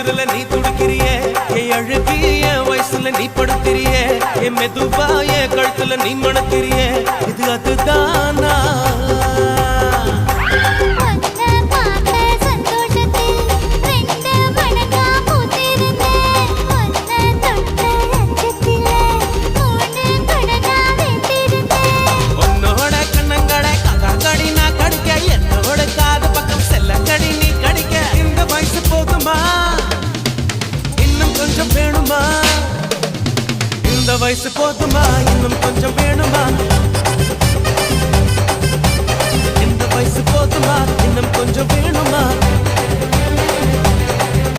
தொடுதல நீ துடிக்கிறியே என் அழுகி என் வயசுல நீ படுத்திரியே என் மெதுவா என் கழுத்துல நீ மணக்கிறியே இது அதுதானா இந்த வயசு போதுமா இன்னும் கொஞ்சம் வேணுமா இந்த வயசு போதுமா இன்னும் கொஞ்சம் வேணுமா